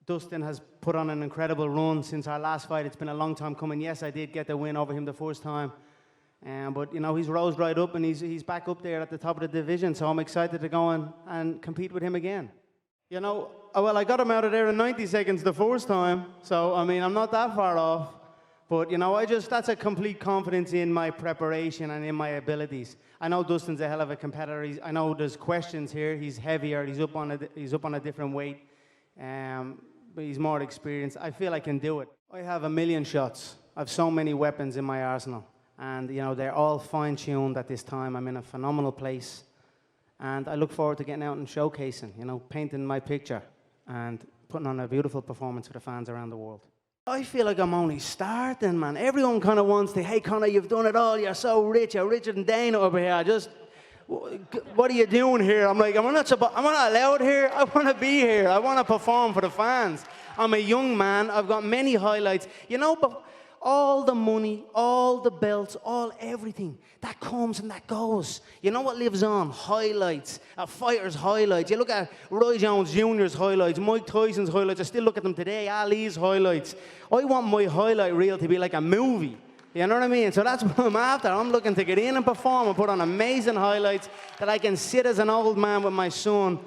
Dustin has put on an incredible run since our last fight. It's been a long time coming. Yes, I did get the win over him the first time. But, you know, he's rose right up, and he's back up there at the top of the division. So I'm excited to go and compete with him again. You know, well, I got him out of there in 90 seconds the first time. So, I mean, I'm not that far off. But, you know, that's a complete confidence in my preparation and in my abilities. I know Dustin's a hell of a competitor. I know there's questions here. He's heavier. He's up on a different weight. But he's more experienced. I feel I can do it. I have a million shots. I have so many weapons in my arsenal. And, you know, they're all fine-tuned at this time. I'm in a phenomenal place. And I look forward to getting out and showcasing, you know, painting my picture and putting on a beautiful performance for the fans around the world. I feel like I'm only starting, man. Everyone kind of wants to, hey, Conor, you've done it all. You're so rich. You're richer than Dana over here. What are you doing here? I'm like, am I not allowed here? I want to be here. I want to perform for the fans. I'm a young man. I've got many highlights. You know, but all the money, all the belts, everything, that comes and that goes. You know what lives on? Highlights, a fighter's highlights. You look at Roy Jones Jr.'s highlights, Mike Tyson's highlights. I still look at them today, Ali's highlights. I want my highlight reel to be like a movie. You know what I mean? So that's what I'm after. I'm looking to get in and perform and put on amazing highlights that I can sit as an old man with my son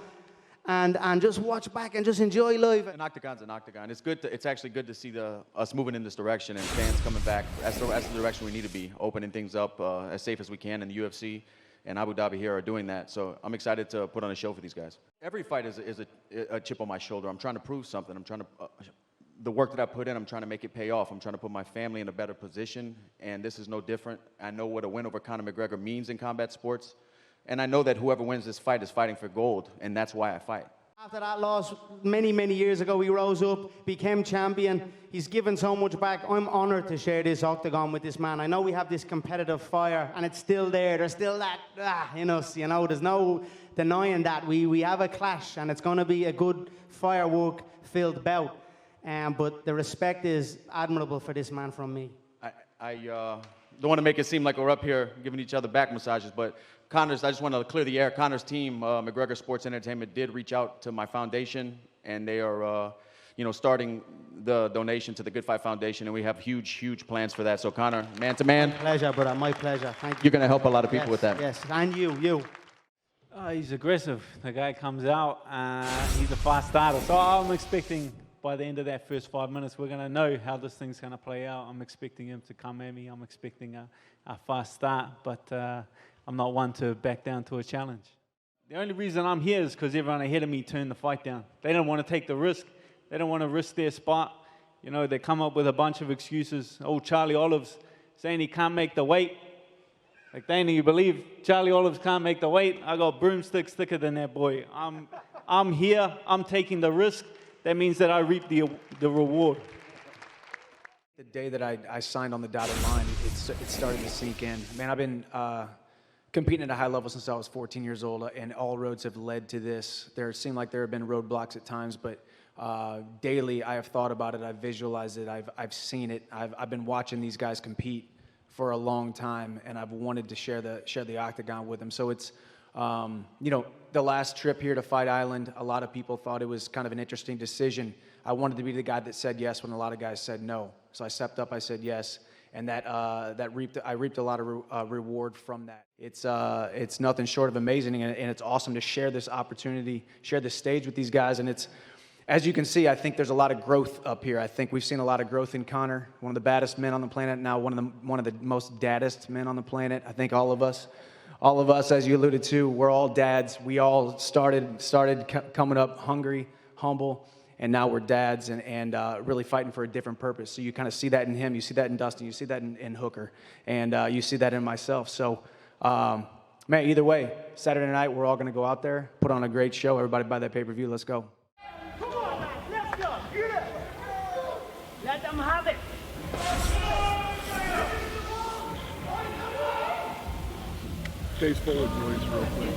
and just watch back and just enjoy life. An octagon's an octagon. It's actually good to see us moving in this direction and fans coming back. That's the direction we need to be, opening things up as safe as we can. And the UFC and Abu Dhabi here are doing that. So I'm excited to put on a show for these guys. Every fight is a chip on my shoulder. I'm trying to prove something. I'm trying to the work that I put in, I'm trying to make it pay off. I'm trying to put my family in a better position, and this is no different. I know what a win over Conor McGregor means in combat sports, and I know that whoever wins this fight is fighting for gold, and that's why I fight. After that loss, many, many years ago, he rose up, became champion. He's given so much back. I'm honored to share this octagon with this man. I know we have this competitive fire, and it's still there. There's still that in us, you know. There's no denying that. We have a clash, and it's going to be a good firework-filled bout. But the respect is admirable for this man from me. I don't want to make it seem like we're up here giving each other back massages, but I just want to clear the air. Conor's team, McGregor Sports Entertainment, did reach out to my foundation, and they are, starting the donation to the Good Fight Foundation, and we have huge, huge plans for that. So, Conor, man to man. My pleasure, brother. My pleasure. Thank you. You're going to help a lot of people with that. Yes, and you. He's aggressive. The guy comes out, he's a fast starter. So I'm expecting by the end of that first 5 minutes, we're going to know how this thing's going to play out. I'm expecting him to come at me. I'm expecting a fast start, but I'm not one to back down to a challenge. The only reason I'm here is because everyone ahead of me turned the fight down. They don't want to take the risk. They don't want to risk their spot. You know, they come up with a bunch of excuses. Old Charlie Olives saying he can't make the weight. Like, Dana, you believe Charlie Olives can't make the weight? I got broomsticks thicker than that boy. I'm here. I'm taking the risk. That means that I reap the reward. The day that I signed on the dotted line, it started to sink in. Man, I've been competing at a high level since I was 14 years old, and all roads have led to this. There seem like there have been roadblocks at times, but daily I have thought about it, I've visualized it, I've seen it. I've been watching these guys compete for a long time, and I've wanted to share the octagon with them. So it's, the last trip here to Fight Island, a lot of people thought it was kind of an interesting decision. I wanted to be the guy that said yes when a lot of guys said no. So I stepped up, I said yes, and I reaped a lot of reward from that. It's nothing short of amazing, and it's awesome to share this opportunity, share this stage with these guys, and it's, as you can see, I think there's a lot of growth up here. I think we've seen a lot of growth in Conor, one of the baddest men on the planet, now one of the most daddest men on the planet. I think all of us, as you alluded to, we're all dads. We all started coming up hungry, humble, and now we're dads and really fighting for a different purpose. So you kind of see that in him, you see that in Dustin, you see that in Hooker, and you see that in myself. So, man, either way, Saturday night, we're all going to go out there, put on a great show. Everybody buy that pay-per-view. Let's go. Come on, man. Let's go. Get it. Let them have it. Face forward, boys, real quick.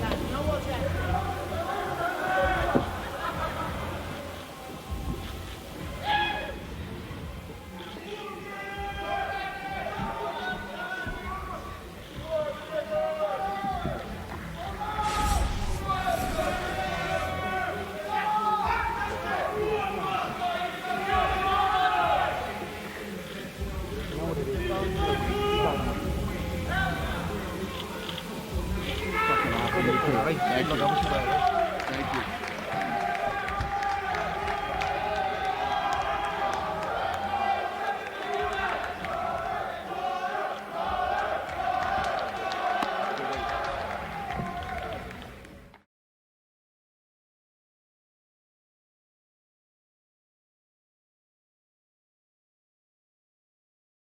Thank you.